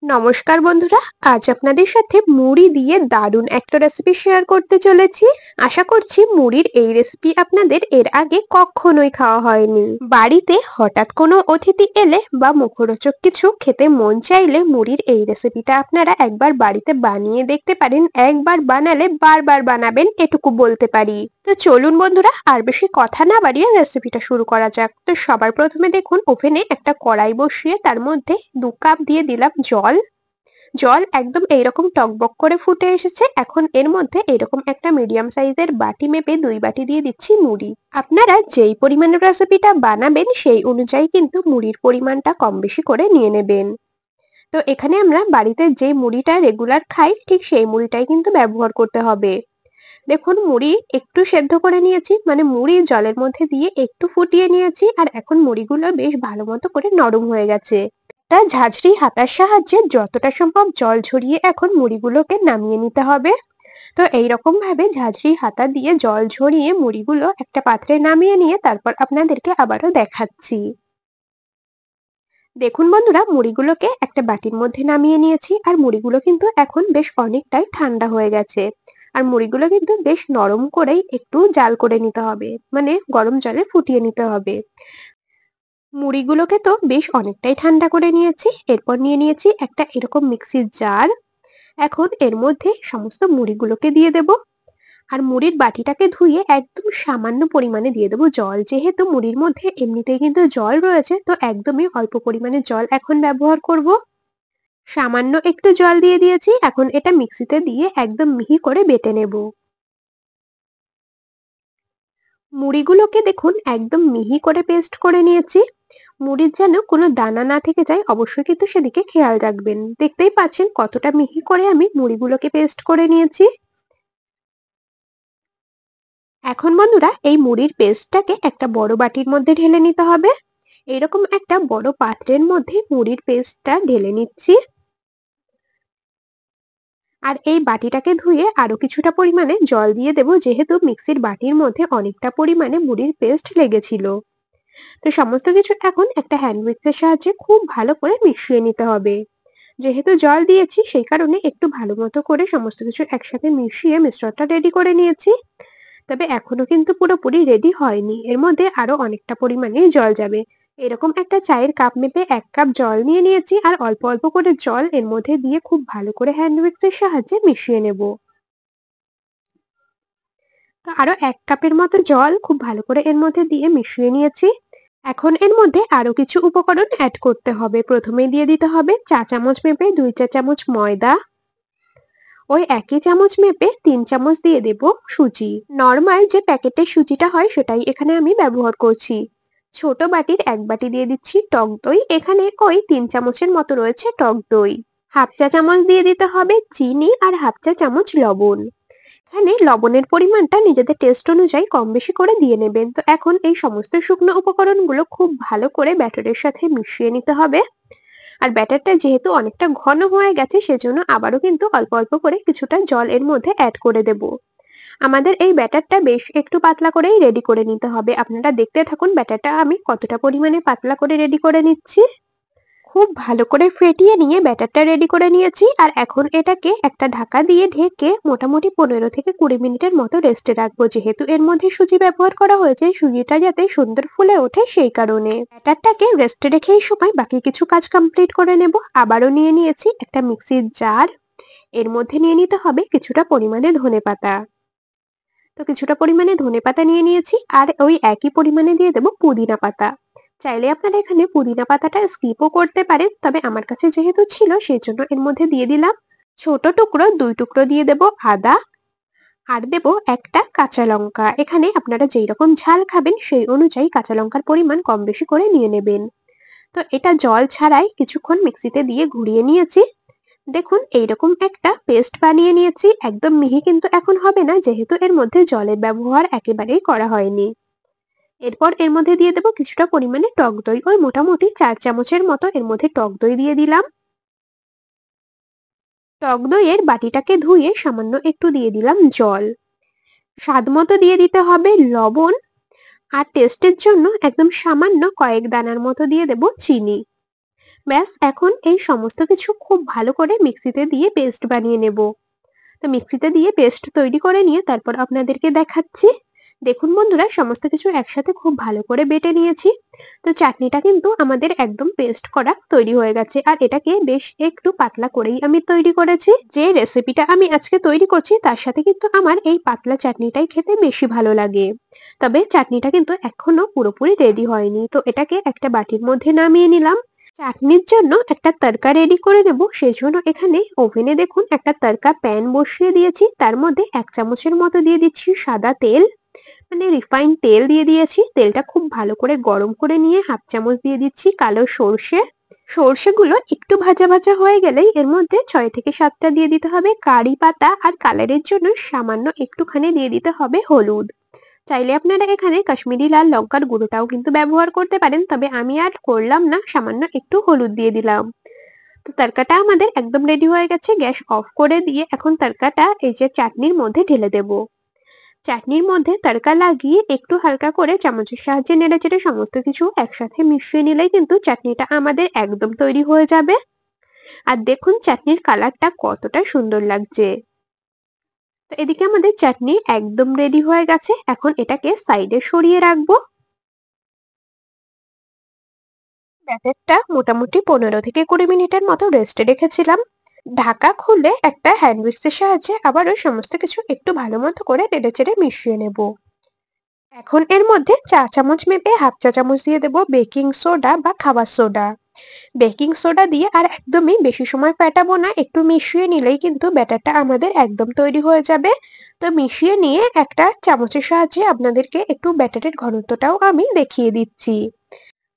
নমস্কার বন্ধুরা, আজ আপনাদের সাথে মুড়ি দিয়ে দারুণ একটা রেসিপি শেয়ার করতে চলেছি। আশা করছি মুড়ির এই রেসিপি আপনাদের এর আগে কখনোই খাওয়া হয়নি। বাড়িতে হঠাৎ কোনো অতিথি এলে বা মুখরোচক কিছু খেতে মন চাইলে মুড়ির এই রেসিপিটা আপনারা একবার বাড়িতে বানিয়ে দেখতে পারেন। একবার বানালে বারবার বানাবেন, এটুকু বলতে পারি। তো চলুন বন্ধুরা, আর বেশি কথা না বাড়িয়ে রেসিপিটা শুরু করা যাক। তো সবার প্রথমে দেখুন, ওভেনে একটা কড়াই বসিয়ে তার মধ্যে 2 কাপ দিয়ে দিলাম জল। জল একদম এইরকম টকবক করে ফুটে এসেছে। এখন এর মধ্যে এরকম একটা মিডিয়াম সাইজের বাটি মেপে 2 বাটি দিয়ে দিচ্ছি মুড়ি। আপনারা যেই পরিমাণের রেসিপিটা বানাবেন সেই অনুযায়ী কিন্তু মুড়ির পরিমাণটা কম বেশি করে নিয়ে নেবেন। তো এখানে আমরা বাড়িতে যে মুড়িটা রেগুলার খাই ঠিক সেই মুড়িটাই কিন্তু ব্যবহার করতে হবে। দেখুন, মুড়ি একটু সেদ্ধ করে নিয়েছি, মানে মুড়ি জলের মধ্যে দিয়ে একটু ফুটিয়ে নিয়েছি, আর এখন মুড়িগুলো বেশ ভালো মতো করে নরম হয়ে গেছে। একটা ঝাঁঝরি হাতার সাহায্যে যতটা সম্ভব জল ঝরিয়ে এখন মুড়িগুলোকে নামিয়ে নিতে হবে। তো এইরকম ভাবে ঝাঁঝরি হাতা দিয়ে জল ঝরিয়ে মুড়িগুলো একটা পাত্রে নামিয়ে নিয়ে তারপর আপনাদেরকে আবারও দেখাচ্ছি। দেখুন বন্ধুরা, মুড়িগুলোকে একটা বাটির মধ্যে নামিয়ে নিয়েছি, আর মুড়িগুলো কিন্তু এখন বেশ অনেকটাই ঠান্ডা হয়ে গেছে। আর মুড়িগুলো কিন্তু বেশ নরম করেই একটু জাল করে নিতে হবে, মানে গরম জলে ফুটিয়ে নিতে হবে। মুড়িগুলোকে তো বেশ অনেকটাই ঠান্ডা করে নিয়েছি। এরপর নিয়ে নিয়েছি একটা এরকম মিক্সির জার। এখন এর মধ্যে সমস্ত মুড়িগুলোকে দিয়ে দেব। আর মুড়ির বাটিটাকে ধুয়ে একদম সামান্য পরিমাণে দিয়ে দেবো জল। যেহেতু মুড়ির মধ্যে এমনিতেই কিন্তু জল রয়েছে, তো একদমই অল্প পরিমাণে জল এখন ব্যবহার করব। সামান্য একটু জল দিয়ে দিয়েছি। এখন এটা মিক্সিতে দিয়ে একদম মিহি করে বেটে নেব। মুড়িগুলোকে দেখুন একদম মিহি করে পেস্ট করে নিয়েছি। মুড়ির যেন কোনো দানা না থেকে যায়, অবশ্যই কিন্তু সেদিকে খেয়াল রাখবেন। দেখতেই পাচ্ছেন কতটা মিহি করে আমি মুড়িগুলোকে পেস্ট করে নিয়েছি। এখন বন্ধুরা, এই মুড়ির পেস্টটাকে একটা বড় বাটির মধ্যে ঢেলে নিতে হবে। এরকম একটা বড় পাত্রের মধ্যে মুড়ির পেস্টটা ঢেলে নিচ্ছি। আর এই বাটিটাকে ধুয়ে আরো কিছুটা পরিমাণে জল দিয়ে দেব, যেহেতু মিক্সির বাটির মধ্যে অনেকটা পরিমাণে মুড়ির পেস্ট লেগেছিল। তো সমস্ত কিছু এখন একটা হ্যান্ড মিক্সের সাহায্যে খুব ভালো করে মিশিয়ে নিতে হবে। যেহেতু জল দিয়েছি সেই কারণে একটু ভালো মতো করে সমস্ত কিছু একসাথে মিশিয়ে মিশ্রণটা রেডি করে নিয়েছি। তবে এখনো কিন্তু পুরোপুরি রেডি হয়নি, এর মধ্যে আরো অনেকটা পরিমাণে জল যাবে। এরকম একটা চায়ের কাপ মেপে 1 কাপ জল নিয়ে নিয়েছি, আর অল্প অল্প করে জল এর মধ্যে দিয়ে খুব ভালো করে হ্যান্ড মিক্সের সাহায্যে মিশিয়ে নেব। তো আরো 1 কাপের মতো জল খুব ভালো করে এর মধ্যে দিয়ে মিশিয়ে নিয়েছি। এখন এর মধ্যে আরো কিছু উপকরণ অ্যাড করতে হবে। প্রথমেই দিয়ে দিতে হবে চা চামচ মেপে 2 চা চামচ ময়দা। ওই একই চামচ মেপে 3 চামচ দিয়ে দেব সুজি। নরমাল যে প্যাকেটের সুজিটা হয় সেটাই এখানে আমি ব্যবহার করছি। ছোট বাটির 1 বাটি দিয়ে দিচ্ছি টক দই। এখানে ওই 3 চামচের মতো রয়েছে টক দই। হাফ চা চামচ দিয়ে দিতে হবে চিনি, আর হাফ চা চামচ লবণ। এখানে লবণের পরিমাণটা নিজেদের টেস্ট অনুযায়ী কম বেশি করে দিয়ে নেবেন। তো এখন এই সমস্ত শুকনো উপকরণগুলো খুব ভালো করে ব্যাটারের সাথে মিশিয়ে নিতে হবে। আর ব্যাটারটা যেহেতু অনেকটা ঘন হয়ে গেছে সেজন্য আবারও কিন্তু অল্প অল্প করে কিছুটা জল এর মধ্যে অ্যাড করে দেব। আমাদের এই ব্যাটারটা বেশ একটু পাতলা করেই রেডি করে নিতে হবে। আপনারা দেখতে থাকুন ব্যাটারটা আমি কতটা পরিমাণে পাতলা করে রেডি করে নিচ্ছি। খুব ভালো করে ফেটিয়ে নিয়ে ব্যাটারটা রেডি করে নিয়েছি, আর এখন এটাকে একটা ঢাকা দিয়ে ঢেকে মোটামুটি 15 থেকে 20 মিনিটের মতো রেস্টে রাখবো। যেহেতু এর মধ্যে সুজি ব্যবহার করা হয়েছে, সুজিটা যাতে সুন্দর ফুলে ওঠে সেই কারণে ব্যাটারটাকে রেস্টে রেখে এই সময় বাকি কিছু কাজ কমপ্লিট করে নেব। আবারও নিয়ে নিয়েছি একটা মিক্সির জার। এর মধ্যে নিয়ে নিতে হবে কিছুটা পরিমাণে ধনেপাতা। তো কিছুটা পরিমাণে ধনেপাতা নিয়ে নিয়েছি, আর ওই একই পরিমাণে দিয়ে দেব পুদিনা পাতা। চাইলে আপনারা এখানে পুদিনা পাতাটা স্কিপও করতে পারেন, তবে আমার কাছে যেহেতু ছিল সেই জন্য এর মধ্যে দিয়ে দিলাম। ছোট টুকরো 2 টুকরো দিয়ে দেব আদা, আর দেব একটা কাঁচা লঙ্কা। এখানে আপনারা যেই রকম ঝাল খাবেন সেই অনুযায়ী কাঁচা লঙ্কার পরিমাণ কম বেশি করে নিয়ে নেবেন। তো এটা জল ছাড়াই কিছুক্ষণ মিক্সিতে দিয়ে ঘুরিয়ে নিয়েছি। দেখুন এইরকম একটা পেস্ট বানিয়ে নিয়েছি। একদম মিহি কিন্তু এখন হবে না, যেহেতু এর মধ্যে জলের ব্যবহার একেবারেই করা হয়নি। এরপর এর মধ্যে দিয়ে দেব কিছুটা পরিমাণে টক দই। ওই মোটামুটি 4 চামচের মতো এর মধ্যে টক দই দিয়ে দিলাম। টক দইয়ের বাটিটাকে ধুয়ে সামান্য একটু দিয়ে দিলাম জল। স্বাদ মতো দিয়ে দিতে হবে লবণ, আর টেস্টের জন্য একদম সামান্য কয়েক দানার মতো দিয়ে দেব চিনি। ব্যাস এখন এই সমস্ত কিছু খুব ভালো করে মিক্সিতে দিয়ে পেস্ট বানিয়ে নেব। তো মিক্সিতে দিয়ে পেস্ট তৈরি করে নিয়ে তারপর আপনাদেরকে দেখাচ্ছি। দেখুন বন্ধুরা, সমস্ত কিছু একসাথে খুব ভালো করে বেটে নিয়েছি। তো চাটনিটা কিন্তু আমাদের একদম পেস্ট করা তৈরি হয়ে গেছে, আর এটাকে বেশ একটু পাতলা করেই আমি তৈরি করেছি। যে রেসিপিটা আমি আজকে তৈরি করছি তার সাথে কিন্তু আমার এই পাতলা চাটনিটাই খেতে বেশি ভালো লাগে। তবে চাটনিটা কিন্তু এখনো পুরোপুরি রেডি হয়নি, তো এটাকে একটা বাটির মধ্যে নামিয়ে নিলাম। চাটনির জন্য একটা তড়কা রেডি করে নেব, সেজন্য এখানে ওভেনে দেখুন একটা তড়কা প্যান বসিয়ে দিয়েছি। তার মধ্যে 1 চামচের মতো দিয়ে দিচ্ছি সাদা তেল, মানে রিফাইন্ড তেল দিয়ে দিয়েছি। তেলটা খুব ভালো করে গরম করে নিয়ে 1/2 চামচ দিয়ে দিচ্ছি কালো সর্ষে। সর্ষেগুলো একটু ভাজা ভাজা হয়ে গেলেই এর মধ্যে 6 থেকে 7টা দিয়ে দিতে হবে কারি পাতা, আর কালারের জন্য সামান্য একটুখানি দিয়ে দিতে হবে হলুদ। চাইলে আপনারা এখানে কাশ্মীরি লাল লঙ্কার গুঁড়োটাও কিন্তু ব্যবহার করতে পারেন, তবে আমি আর করলাম না, সামান্য একটু হলুদ দিয়ে দিলাম। তো তরকাটা আমাদের একদম রেডি হয়ে গেছে। গ্যাস অফ করে দিয়ে এখন তরকাটা এই যে চাটনির মধ্যে ঢেলে দেব। চাটনির মধ্যে তড়কা লাগিয়ে একটু হালকা করে চামচের সাহায্যে নেড়েচেড়ে সমস্ত কিছু একসাথে মিশিয়ে নিলেই কিন্তু চাটনিটা আমাদের একদম তৈরি হয়ে যাবে। আর দেখুন চাটনির কালারটা কতটা সুন্দর লাগছে। তো এদিকে আমাদের চাটনি একদম রেডি হয়ে গেছে, এখন এটাকে সাইডে সরিয়ে রাখবো। ব্যাটারটা মোটামুটি 15 থেকে 20 মিনিটের মতো রেস্টে রেখেছিলাম। ঢাকা খুলে একটা হ্যান্ড উইক্সের সাহায্যে আবারও সমস্ত কিছু একটু ভালো মতো করে নেড়েচেড়ে মিশিয়ে নেব। এখন এর মধ্যে 4 চামচ মেপে 1/2 চা চামচ দিয়ে দেব বেকিং সোডা বা খাবার সোডা। বেকিং সোডা দিয়ে আর একদমই বেশি সময় ফেটাবো না, একটু মিশিয়ে নিলেই কিন্তু ব্যাটারটা আমাদের একদম তৈরি হয়ে যাবে। তো মিশিয়ে নিয়ে একটা চামচের সাহায্যে আপনাদেরকে একটু ব্যাটারের ঘনত্বটাও আমি দেখিয়ে দিচ্ছি।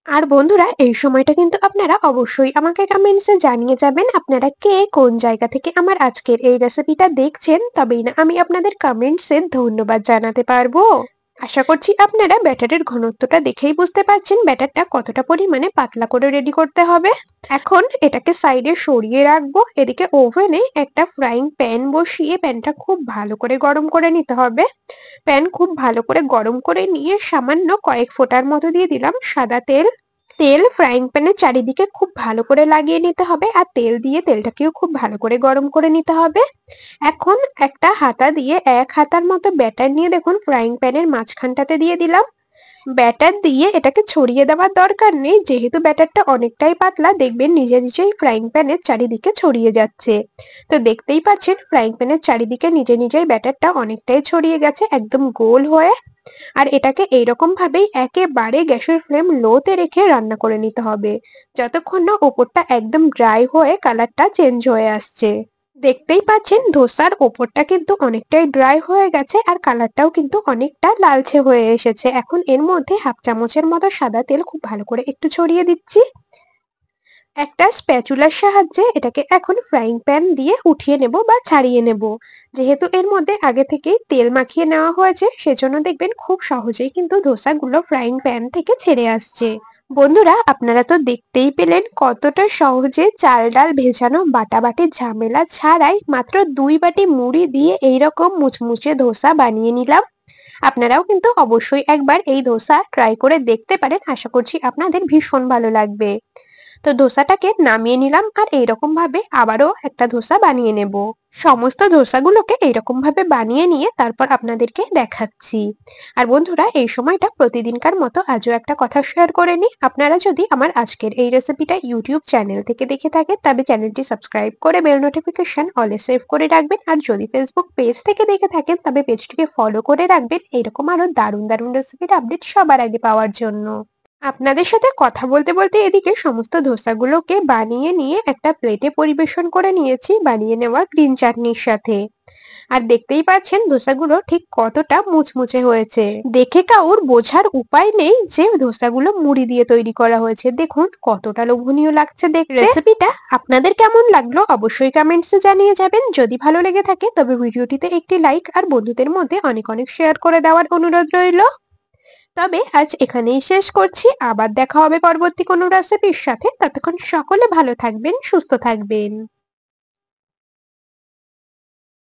আর বন্ধুরা, এই সময়টা কিন্তু আপনারা অবশ্যই আমাকে কমেন্টসে জানিয়ে যাবেন আপনারা কে কোন জায়গা থেকে আমার আজকের এই রেসিপিটা দেখছেন, তবেই না আমি আপনাদের কমেন্টসে ধন্যবাদ জানাতে পারবো। আশা করছি আপনারা ব্যাটারের ঘনত্বটা দেখেই বুঝতে পারছেন ব্যাটারটা কতটা পরিমাণে পাতলা করে রেডি করতে হবে। এখন এটাকে সাইডে সরিয়ে রাখবো। এদিকে ওভেনে একটা ফ্রাইং প্যান বসিয়ে প্যানটা খুব ভালো করে গরম করে নিতে হবে। প্যান খুব ভালো করে গরম করে নিয়ে সামান্য কয়েক ফোঁটার মতো দিয়ে দিলাম সাদা তেল। তেল ফ্রাইং প্যানের চারিদিকে খুব ভালো করে লাগিয়ে নিতে হবে, আর তেল দিয়ে তেলটাকেও খুব ভালো করে গরম করে নিতে হবে। এখন একটা হাতা দিয়ে 1 হাতার মতো ব্যাটার নিয়ে দেখুন ফ্রাইং প্যানের মাঝখানটাতে দিয়ে দিলাম। ব্যাটার দিয়ে এটাকে ছড়িয়ে দেওয়ার দরকার নেই, যেহেতু ব্যাটারটা অনেকটাই পাতলা, দেখবেন নিজে নিজেই ফ্রাইং প্যানের চারিদিকে ছড়িয়ে যাচ্ছে। তো দেখতেই পাচ্ছেন ফ্রাইং প্যানের চারিদিকে নিজে নিজেই ব্যাটারটা অনেকটাই ছড়িয়ে গেছে একদম গোল হয়ে। আর এটাকে এইরকম ভাবেই একেবারে গ্যাসের ফ্লেম লোতে রেখে রান্না করে নিতে হবে, যতক্ষণ না ওপরটা একদম ড্রাই হয়ে কালারটা চেঞ্জ হয়ে আসছে। দেখতেই পাচ্ছেন ধোসার ওপরটা কিন্তু অনেকটাই ড্রাই হয়ে গেছে, আর কালারটাও কিন্তু অনেকটা লালচে হয়ে এসেছে। এখন এর মধ্যে 1/2 চামচের মতো সাদা তেল খুব ভালো করে একটু ছড়িয়ে দিচ্ছি। একটা স্প্যাচুলার সাহায্যে এটাকে এখন ফ্রাইং প্যান দিয়ে উঠিয়ে নেব বা ছাড়িয়ে নেব। যেহেতু এর মধ্যে আগে থেকেই তেল মাখিয়ে নেওয়া হয়েছে, সেজন্য দেখবেন খুব সহজেই কিন্তু ধোসাগুলো ফ্রাইং প্যান থেকে ছেড়ে আসছে। বন্ধুরা, আপনারা তো দেখতেই পেলেন কতটা সহজে চাল ডাল ভেজানো বাটাবাটির ঝামেলা ছাড়াই মাত্র 2 বাটি মুড়ি দিয়ে এইরকম মুচমুচে ধোসা বানিয়ে নিলাম। আপনারাও কিন্তু অবশ্যই একবার এই ধোসা ট্রাই করে দেখতে পারেন, আশা করছি আপনাদের ভীষণ ভালো লাগবে। তো ধোসাটাকে নামিয়ে নিলাম, আর এইরকম ভাবে আবারও একটা ধোসা বানিয়ে নেব। সমস্ত ধোসাগুলোকে এইরকম ভাবে বানিয়ে নিয়ে তারপর আপনাদেরকে দেখাচ্ছি। আর বন্ধুরা, এই সময়টা প্রতিদিনকার মতো আজও একটা কথা শেয়ার করে নিই। আপনারা যদি আমার আজকের এই রেসিপিটা ইউটিউব চ্যানেল থেকে দেখে থাকেন, তবে চ্যানেলটি সাবস্ক্রাইব করে বেল নোটিফিকেশন অলে সেভ করে রাখবেন। আর যদি ফেসবুক পেজ থেকে দেখে থাকেন, তবে পেজটিকে ফলো করে রাখবেন এরকম আরো দারুণ দারুণ রেসিপির আপডেট সবার আগে পাওয়ার জন্য। আপনাদের সাথে কথা বলতে বলতে এদিকে সমস্ত ধোসাগুলোকে বানিয়ে নিয়ে একটা প্লেটে পরিবেশন করে নিয়েছি বানিয়ে নেওয়া গ্রিন চাটনির সাথে। আর দেখতেই পাচ্ছেন ধোসাগুলো ঠিক কতটা মুচমুচে হয়েছে। দেখে কাউর বোঝার উপায় নেই যে ধোসাগুলো মুড়ি দিয়ে তৈরি করা হয়েছে। দেখুন কতটা লোভনীয় লাগছে দেখতে। রেসিপিটা আপনাদের কেমন লাগলো অবশ্যই কমেন্টসে জানিয়ে যাবেন। যদি ভালো লেগে থাকে তবে ভিডিওটিতে একটি লাইক আর বন্ধুদের মধ্যে অনেক অনেক শেয়ার করে দেওয়ার অনুরোধ রইল। তবে আজ এখানেই শেষ করছি, আবার দেখা হবে পরবর্তী কোনো রেসিপির সাথে। ততক্ষণ সকলে ভালো থাকবেন, সুস্থ থাকবেন।